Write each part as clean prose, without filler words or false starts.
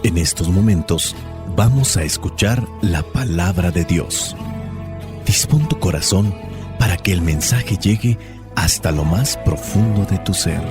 En estos momentos vamos a escuchar la palabra de Dios. Dispón tu corazón para que el mensaje llegue hasta lo más profundo de tu ser.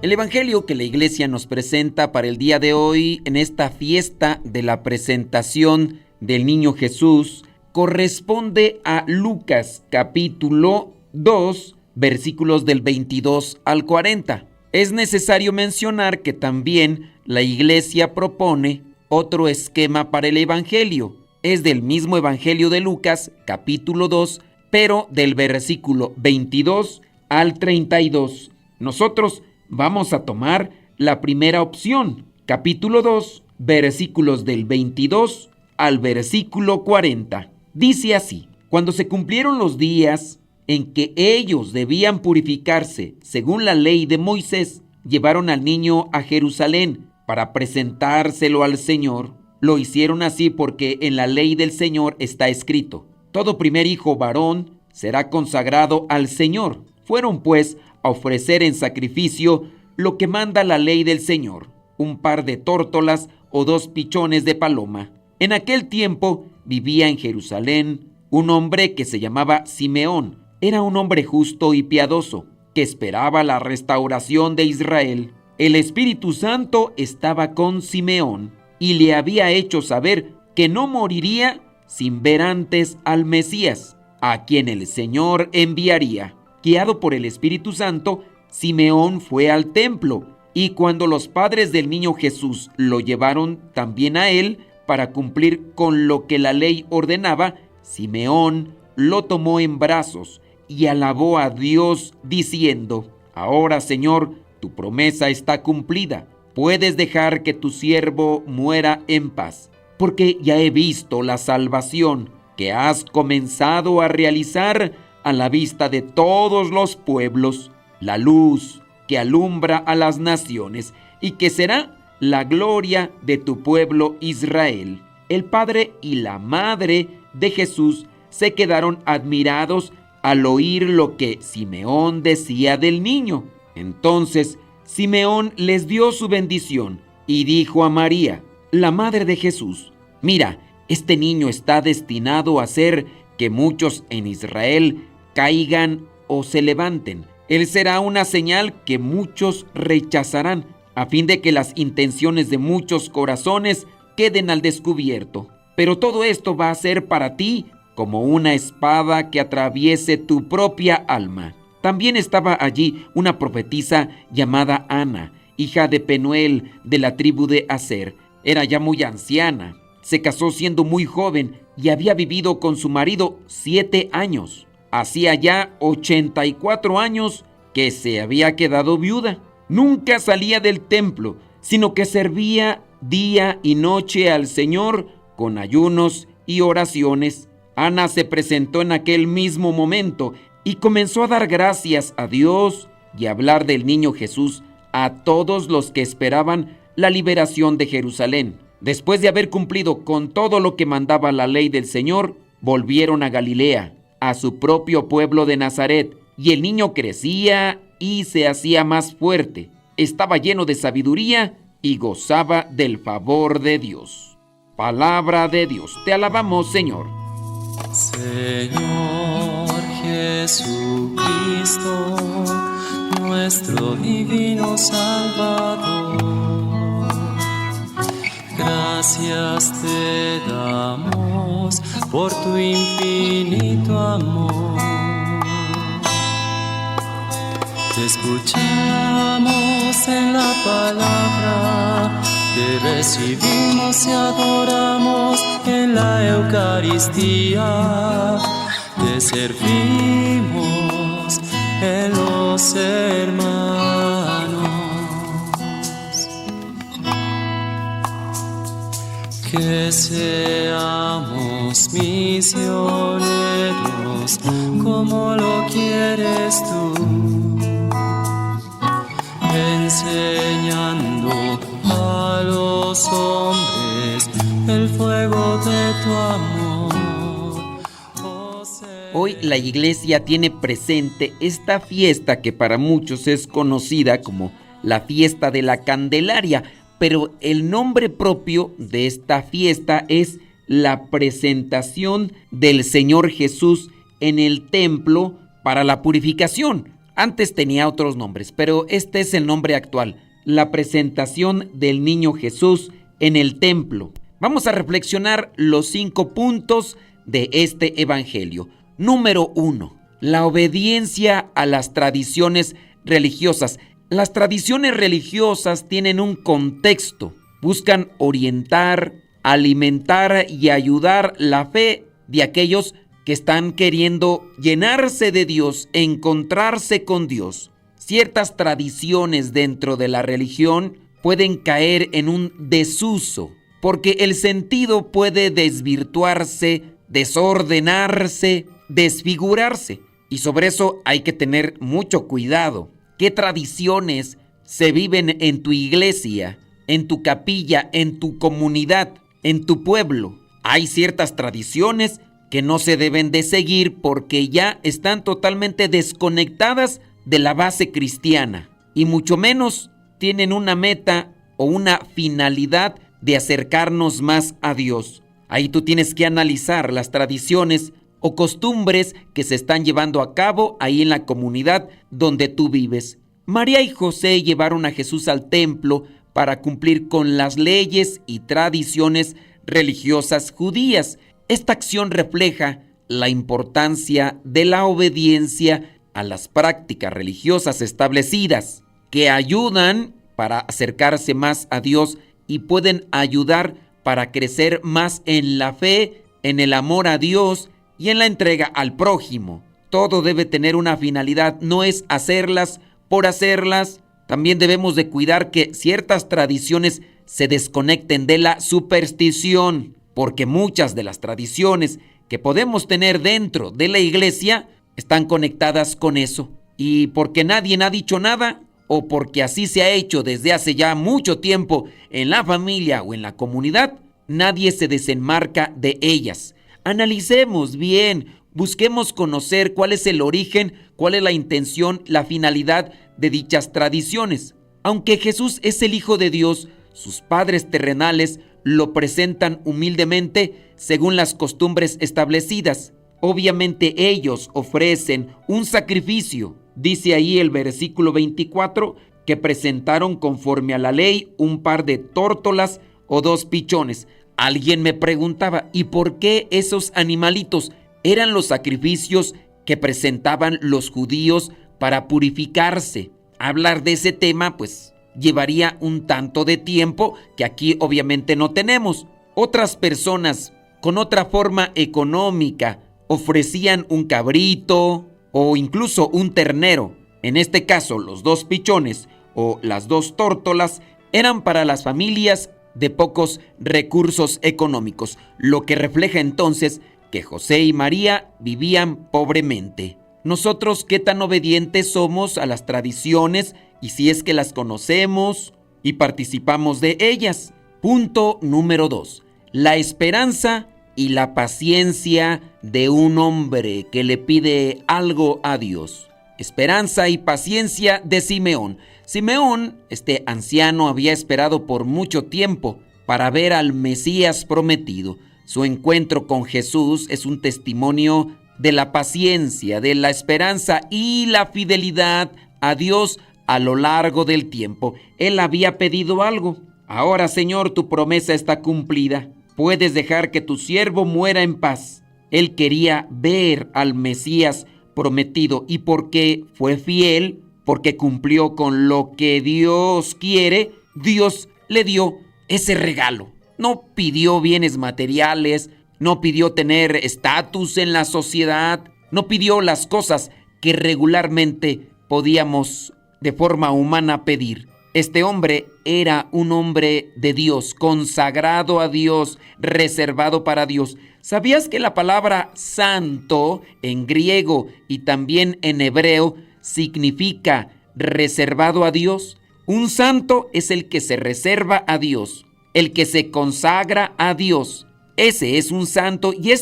El evangelio que la iglesia nos presenta para el día de hoy, en esta fiesta de la presentación del niño Jesús, corresponde a Lucas capítulo 2, versículos del 22 al 40. Es necesario mencionar que también la iglesia propone otro esquema para el evangelio. Es del mismo evangelio de Lucas capítulo 2, pero del versículo 22 al 32. Nosotros vamos a tomar la primera opción, capítulo 2, versículos del 22 al versículo 40. Dice así: cuando se cumplieron los días en que ellos debían purificarse según la ley de Moisés, llevaron al niño a Jerusalén para presentárselo al Señor. Lo hicieron así porque en la ley del Señor está escrito: todo primer hijo varón será consagrado al Señor. Fueron pues a ofrecer en sacrificio lo que manda la ley del Señor, un par de tórtolas o 2 pichones de paloma. En aquel tiempo vivía en Jerusalén un hombre que se llamaba Simeón. Era un hombre justo y piadoso, que esperaba la restauración de Israel. El Espíritu Santo estaba con Simeón y le había hecho saber que no moriría sin ver antes al Mesías, a quien el Señor enviaría. Guiado por el Espíritu Santo, Simeón fue al templo, y cuando los padres del niño Jesús lo llevaron también a él para cumplir con lo que la ley ordenaba, Simeón lo tomó en brazos y alabó a Dios diciendo: ahora, Señor, tu promesa está cumplida. Puedes dejar que tu siervo muera en paz, porque ya he visto la salvación que has comenzado a realizar a la vista de todos los pueblos, la luz que alumbra a las naciones y que será la gloria de tu pueblo Israel. El padre y la madre de Jesús se quedaron admirados al oír lo que Simeón decía del niño. Entonces Simeón les dio su bendición y dijo a María, la madre de Jesús: mira, este niño está destinado a hacer que muchos en Israel caigan o se levanten. Él será una señal que muchos rechazarán, a fin de que las intenciones de muchos corazones queden al descubierto. Pero todo esto va a ser para ti como una espada que atraviese tu propia alma. También estaba allí una profetisa llamada Ana, hija de Penuel, de la tribu de Aser. Era ya muy anciana, se casó siendo muy joven y había vivido con su marido 7 años. Hacía ya 84 años que se había quedado viuda. Nunca salía del templo, sino que servía día y noche al Señor con ayunos y oraciones. Ana se presentó en aquel mismo momento y comenzó a dar gracias a Dios y a hablar del niño Jesús a todos los que esperaban la liberación de Jerusalén. Después de haber cumplido con todo lo que mandaba la ley del Señor, volvieron a Galilea, a su propio pueblo de Nazaret, y el niño crecía y se hacía más fuerte. Estaba lleno de sabiduría y gozaba del favor de Dios. Palabra de Dios. Te alabamos, Señor. Señor Jesucristo, nuestro divino Salvador, gracias te damos por tu infinito amor. Te escuchamos en la palabra, te recibimos y adoramos en la Eucaristía. Te servimos en los hermanos. Que seamos misioneros como lo quieres tú, enseñando a los hombres el fuego de tu amor. Oh, Hoy la iglesia tiene presente esta fiesta que para muchos es conocida como la fiesta de la Candelaria, pero el nombre propio de esta fiesta es la presentación del Señor Jesús en el templo para la purificación. Antes tenía otros nombres, pero este es el nombre actual, la presentación del niño Jesús en el templo. Vamos a reflexionar los 5 puntos de este evangelio. Número 1, la obediencia a las tradiciones religiosas. Las tradiciones religiosas tienen un contexto, buscan orientar, alimentar y ayudar la fe de aquellos que están queriendo llenarse de Dios, encontrarse con Dios. Ciertas tradiciones dentro de la religión pueden caer en un desuso, porque el sentido puede desvirtuarse, desordenarse, desfigurarse. Y sobre eso hay que tener mucho cuidado. ¿Qué tradiciones se viven en tu iglesia, en tu capilla, en tu comunidad, en tu pueblo? Hay ciertas tradiciones que no se deben de seguir porque ya están totalmente desconectadas de la base cristiana y mucho menos tienen una meta o una finalidad de acercarnos más a Dios. Ahí tú tienes que analizar las tradiciones o costumbres que se están llevando a cabo ahí en la comunidad donde tú vives. María y José llevaron a Jesús al templo para cumplir con las leyes y tradiciones religiosas judías. Esta acción refleja la importancia de la obediencia a las prácticas religiosas establecidas, que ayudan para acercarse más a Dios y pueden ayudar para crecer más en la fe, en el amor a Dios y en la entrega al prójimo. Todo debe tener una finalidad, no es hacerlas por hacerlas. También debemos de cuidar que ciertas tradiciones se desconecten de la superstición, porque muchas de las tradiciones que podemos tener dentro de la iglesia están conectadas con eso. Y porque nadie ha dicho nada, o porque así se ha hecho desde hace ya mucho tiempo en la familia o en la comunidad, nadie se desenmarca de ellas. Analicemos bien, busquemos conocer cuál es el origen, cuál es la intención, la finalidad de dichas tradiciones. Aunque Jesús es el Hijo de Dios, sus padres terrenales lo presentan humildemente según las costumbres establecidas. Obviamente ellos ofrecen un sacrificio. Dice ahí el versículo 24 que presentaron conforme a la ley un par de tórtolas o 2 pichones. Alguien me preguntaba, ¿y por qué esos animalitos? Eran los sacrificios que presentaban los judíos para purificarse. Hablar de ese tema, pues, llevaría un tanto de tiempo que aquí obviamente no tenemos. Otras personas con otra forma económica ofrecían un cabrito o incluso un ternero. En este caso, los 2 pichones o las 2 tórtolas eran para las familias de pocos recursos económicos, lo que refleja entonces que José y María vivían pobremente. Nosotros, ¿qué tan obedientes somos a las tradiciones y si es que las conocemos y participamos de ellas? Punto número 2. La esperanza y la paciencia de un hombre que le pide algo a Dios. Esperanza y paciencia de Simeón. Simeón, este anciano, había esperado por mucho tiempo para ver al Mesías prometido. Su encuentro con Jesús es un testimonio de la paciencia, de la esperanza y la fidelidad a Dios a lo largo del tiempo. Él había pedido algo. Ahora, Señor, tu promesa está cumplida. Puedes dejar que tu siervo muera en paz. Él quería ver al Mesías prometido y porque fue fiel, porque cumplió con lo que Dios quiere, Dios le dio ese regalo. No pidió bienes materiales, no pidió tener estatus en la sociedad, no pidió las cosas que regularmente podíamos de forma humana pedir. Este hombre era un hombre de Dios, consagrado a Dios, reservado para Dios. ¿Sabías que la palabra santo en griego y también en hebreo significa reservado a Dios? Un santo es el que se reserva a Dios. el que se consagra a Dios. Ese es un santo y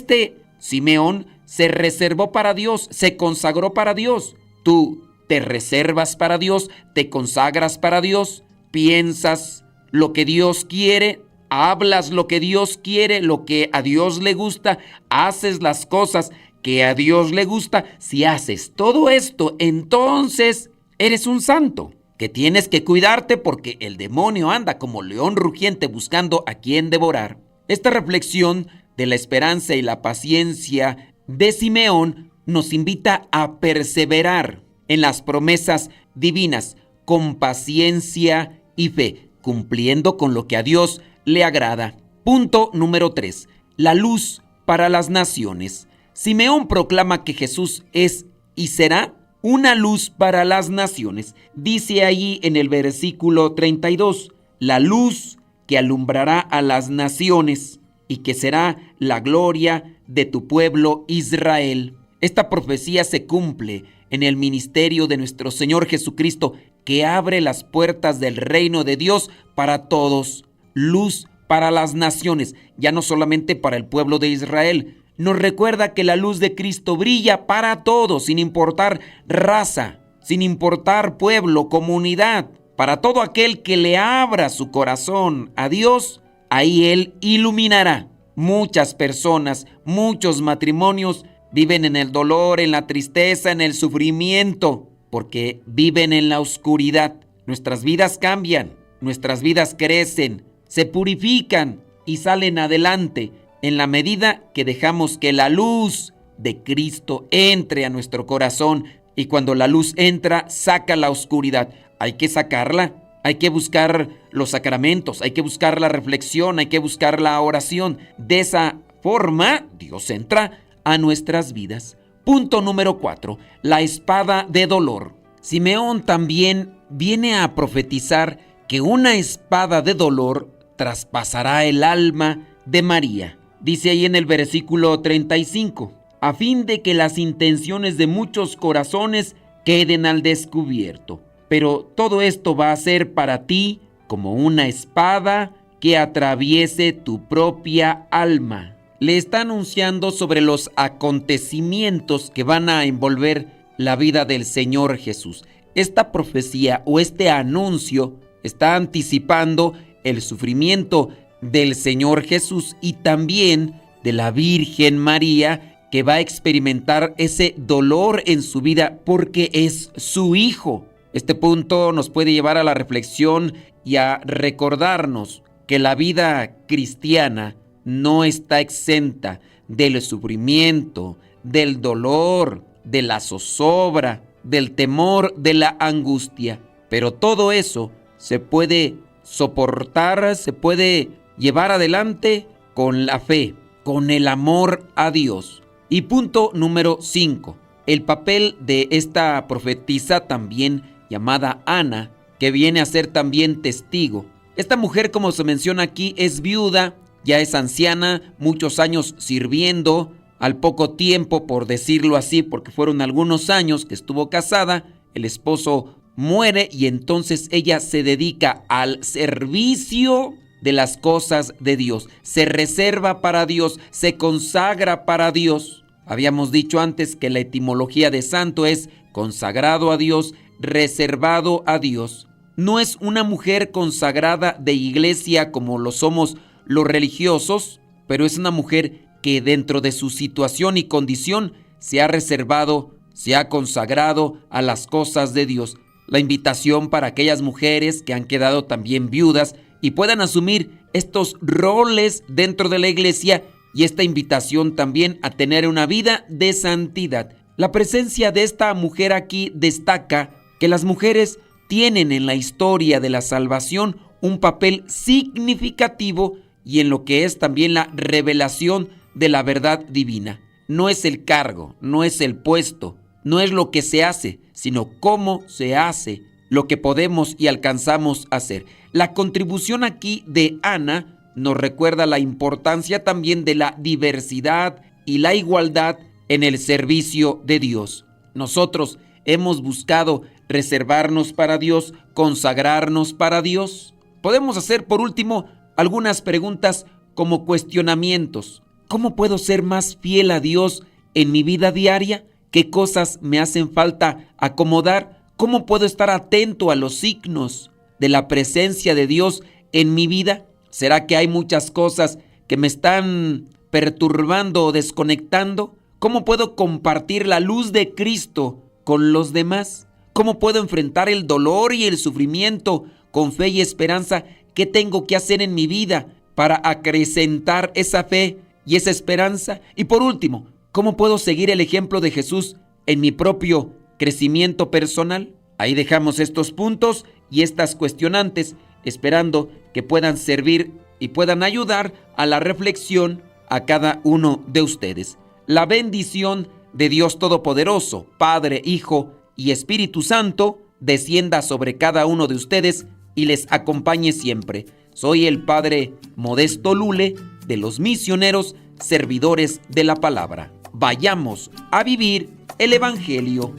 Simeón se reservó para Dios, se consagró para Dios. Tú te reservas para Dios, te consagras para Dios, piensas lo que Dios quiere, hablas lo que Dios quiere, lo que a Dios le gusta, haces las cosas que a Dios le gusta. Si haces todo esto, entonces eres un santo, que tienes que cuidarte porque el demonio anda como león rugiente buscando a quien devorar. Esta reflexión de la esperanza y la paciencia de Simeón nos invita a perseverar en las promesas divinas con paciencia y fe, cumpliendo con lo que a Dios le agrada. Punto número 3. La luz para las naciones. Simeón proclama que Jesús es y será una luz para las naciones. Dice allí en el versículo 32, la luz que alumbrará a las naciones y que será la gloria de tu pueblo Israel. Esta profecía se cumple en el ministerio de nuestro Señor Jesucristo, que abre las puertas del reino de Dios para todos. Luz para las naciones, ya no solamente para el pueblo de Israel. Nos recuerda que la luz de Cristo brilla para todos, sin importar raza, sin importar pueblo, comunidad. Para todo aquel que le abra su corazón a Dios, ahí Él iluminará. Muchas personas, muchos matrimonios viven en el dolor, en la tristeza, en el sufrimiento, porque viven en la oscuridad. Nuestras vidas cambian, nuestras vidas crecen, se purifican y salen adelante en la medida que dejamos que la luz de Cristo entre a nuestro corazón. Y cuando la luz entra, saca la oscuridad. Hay que sacarla, hay que buscar los sacramentos, hay que buscar la reflexión, hay que buscar la oración. De esa forma, Dios entra a nuestras vidas. Punto número 4. La espada de dolor. Simeón también viene a profetizar que una espada de dolor traspasará el alma de María. Dice ahí en el versículo 35, a fin de que las intenciones de muchos corazones queden al descubierto. Pero todo esto va a ser para ti como una espada que atraviese tu propia alma. Le está anunciando sobre los acontecimientos que van a envolver la vida del Señor Jesús. Esta profecía o este anuncio está anticipando el sufrimiento del Señor Jesús y también de la Virgen María, que va a experimentar ese dolor en su vida porque es su hijo. Este punto nos puede llevar a la reflexión y a recordarnos que la vida cristiana no está exenta del sufrimiento, del dolor, de la zozobra, del temor, de la angustia. Pero todo eso se puede soportar, se puede llevar adelante con la fe, con el amor a Dios. Y punto número 5. El papel de esta profetisa también llamada Ana, que viene a ser también testigo. Esta mujer, como se menciona aquí, es viuda, ya es anciana, muchos años sirviendo. Al poco tiempo, por decirlo así, porque fueron algunos años que estuvo casada, el esposo muere y entonces ella se dedica al servicio de las cosas de Dios. Se reserva para Dios, se consagra para Dios. Habíamos dicho antes que la etimología de santo es consagrado a Dios, reservado a Dios. No es una mujer consagrada de iglesia como lo somos los religiosos, pero es una mujer que dentro de su situación y condición se ha reservado, se ha consagrado a las cosas de Dios. La invitación para aquellas mujeres que han quedado también viudas y puedan asumir estos roles dentro de la iglesia, y esta invitación también a tener una vida de santidad. La presencia de esta mujer aquí destaca que las mujeres tienen en la historia de la salvación un papel significativo y en lo que es también la revelación de la verdad divina. No es el cargo, no es el puesto, no es lo que se hace, sino cómo se hace lo que podemos y alcanzamos a hacer. La contribución aquí de Ana nos recuerda la importancia también de la diversidad y la igualdad en el servicio de Dios. Nosotros hemos buscado reservarnos para Dios, consagrarnos para Dios. Podemos hacer por último algunas preguntas como cuestionamientos. ¿Cómo puedo ser más fiel a Dios en mi vida diaria? ¿Qué cosas me hacen falta acomodar? ¿Cómo puedo estar atento a los signos de la presencia de Dios en mi vida? ¿Será que hay muchas cosas que me están perturbando o desconectando? ¿Cómo puedo compartir la luz de Cristo con los demás? ¿Cómo puedo enfrentar el dolor y el sufrimiento con fe y esperanza? ¿Qué tengo que hacer en mi vida para acrecentar esa fe y esa esperanza? Y por último, ¿cómo puedo seguir el ejemplo de Jesús en mi propio crecimiento personal? Ahí dejamos estos puntos y estas cuestionantes, esperando que puedan servir y puedan ayudar a la reflexión a cada uno de ustedes. La bendición de Dios Todopoderoso, Padre, Hijo y Espíritu Santo, descienda sobre cada uno de ustedes y les acompañe siempre. Soy el Padre Modesto Lule, de los misioneros servidores de la palabra. Vayamos a vivir el Evangelio.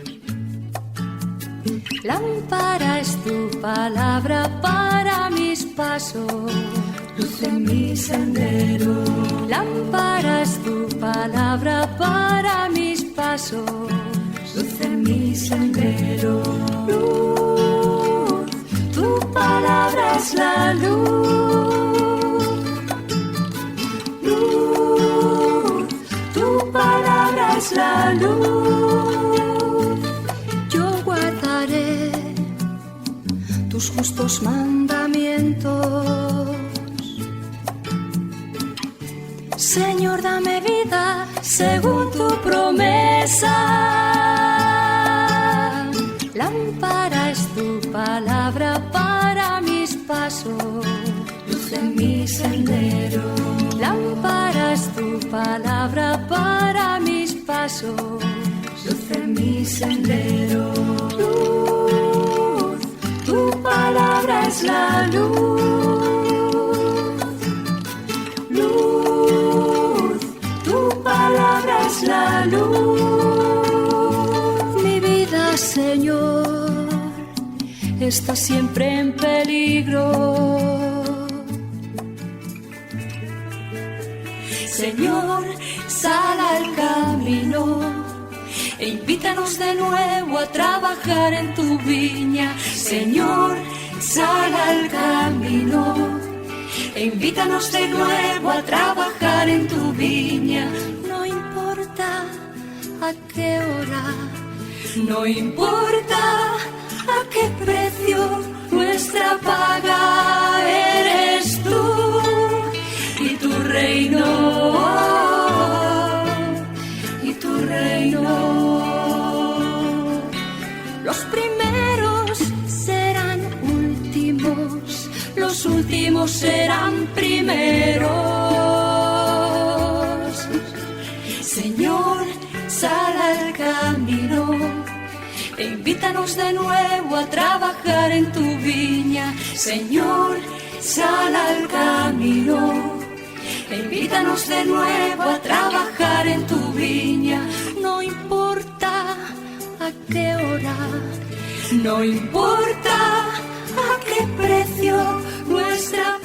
Lámpara es tu palabra para mis pasos, luz en mi sendero. Lámpara es tu palabra para mis pasos, luz en mi sendero. Luz, tu palabra es la luz. Luz, tu palabra es la luz. Tus justos mandamientos. Señor, dame vida según tu promesa. Lámpara es tu palabra para mis pasos, luz en mi sendero. Lámpara es tu palabra para mis pasos, luz en mi sendero. Tu palabra es la luz, luz, tu palabra es la luz. Mi vida, Señor, está siempre en peligro. Señor, sal al camino e invítanos de nuevo a trabajar en tu viña. Señor, sal al camino e invítanos de nuevo a trabajar en tu viña. No importa a qué hora, no importa a qué precio, nuestra paga eres tú y tu reino, y tu reino. Los primeros serán últimos, los últimos serán primeros. Señor, sal al camino e invítanos de nuevo a trabajar en tu viña. Señor, sal al camino e invítanos de nuevo a trabajar en tu viña. No importa a qué hora, no importa a qué precio, nuestra